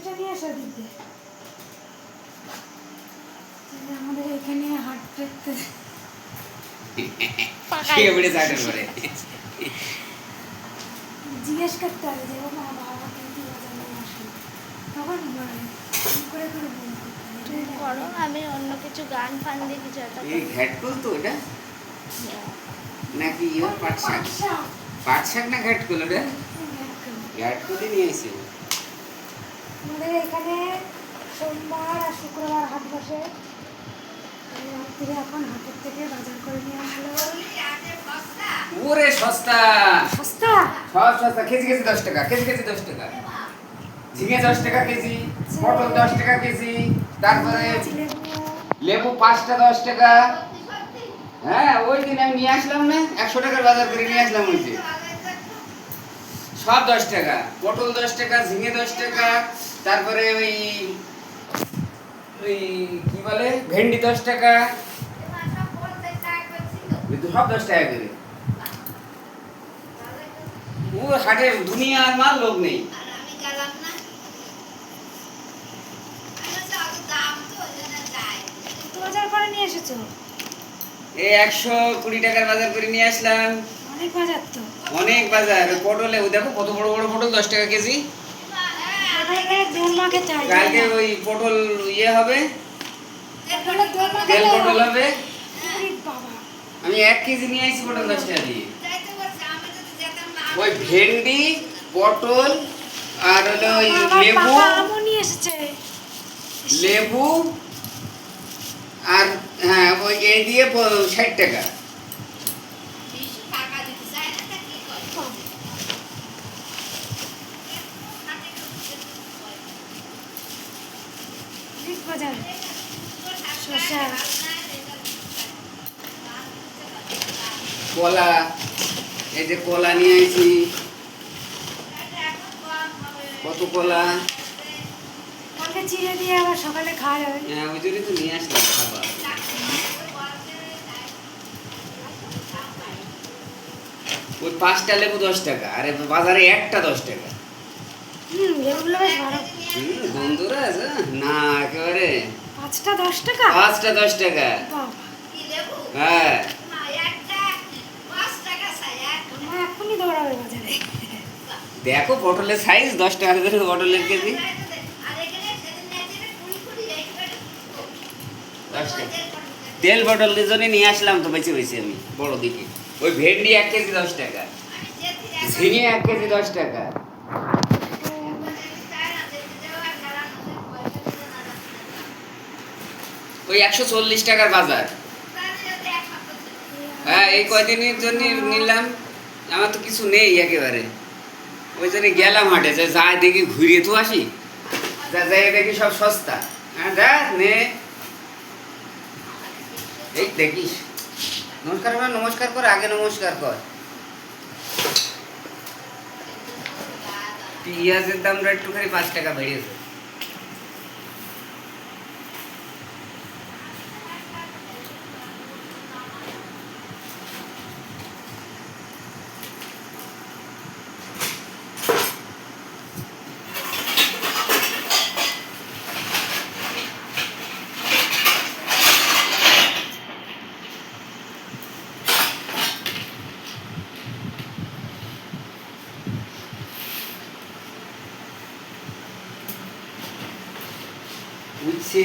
এটা নিয়ে আসা দিতে আমাদের এখানে হাট দেখতে জিজ্ঞেস করতে হবে যে মা বাবা কিন্তু বাজার নিয়ে আসে তখন করে করে করো, আমি অন্য কিছু গান ফান দিয়ে কিছু একটা ঘ্যাটকুল তো এটা নাকি পাট শাক? পাট শাক না ঘ্যাটকুল? ওটা ঘ্যাটকুলই নিয়ে এসে। আমাদের এখানে সোমবার আর শুক্রবার হাট বসে। রাত্রিরে এখন হাটের থেকে বাজার করে নিয়ে আসলো। ওরে সস্তা সস্তা, সব সস্তা। কেজি কেজি 10 টাকা, কেজি কেজি 10 টাকা। ঝিঙে 10 টাকা কেজি, পটল 10 টাকা কেজি, তারপরে লেবু 5টা 10 টাকা। হ্যাঁ, ওই দিন আমি নিয়ে আসলাম না, 100 টাকার বাজার করে নিয়ে আসলাম। ওই যে সব 10 টাকা, পটল 10 টাকা, ঝিঙে 10 টাকা, তারপরে ওই ওই কি বলে ভেন্ডি 10 টাকা, সব 10 টাকা করে। ও হাটে দুনিয়ার মাল লোক নেই। বাজার করে নিয়ে এসেছো? এই 120 টাকার বাজার করে নিয়ে আসলাম। অনেক বাজার তো, অনেক বাজার। পটলে ও দেখো কত বড় বড় পটল, 10 টাকা কেজি। কালকে ওই পটল ইয়ে হবে, তেল পটল হবে। আমি 1 কেজি নিয়ে আসছি পটল 10 টাকা দিয়ে। ওই ভেন্ডি, পটল আর হলো ওই লেবু, লেবু আর হ্যাঁ ওই এই দিয়ে 60 টাকা। কলা, এই যে কলা নিয়ে আইছি। কত কলা চিড়ে দিয়ে আবার সকালে খাওয়া যাবে। হ্যাঁ, ওই জন্যই তো নিয়ে আসলাম খাবার। ওই 5টা লেবু 10 টাকা, আরে বাজারে একটা 10 টাকা। লেবুগুলো বেশ ভালো। বন্ধুরা আছে না একেবারে। 5টা 10 টাকা? 5টা 10 টাকা। হ্যাঁ, আমার এখনই দৌড়াবে বাজারে। দেখো পটলের সাইজ 10 টাকা করে পটলের কেজি। 10 টাকা তেল পটলের জন্য নিয়ে আসলাম তো বেঁচে বেঁচে আমি বড় দিকে। ওই ভেন্ডি 1 কেজি 10 টাকা, ঝিঙে 1 কেজি 10 টাকা। ওই 140 টাকার বাজার। হ্যাঁ, এই কয়দিনের জন্য নিলাম, আমার তো কিছু নেই একেবারে। ওই জন্য গেলাম হাটে, যে যাই দেখি ঘুরিয়ে তো আসি, যা যাই দেখি সব সস্তা। হ্যাঁ যা নে, এই দেখিস। নমস্কার কর, নমস্কার কর, আগে নমস্কার কর। পেঁয়াজের দামটা একটুখানি 5 টাকা বেড়েছে। উচ্ছে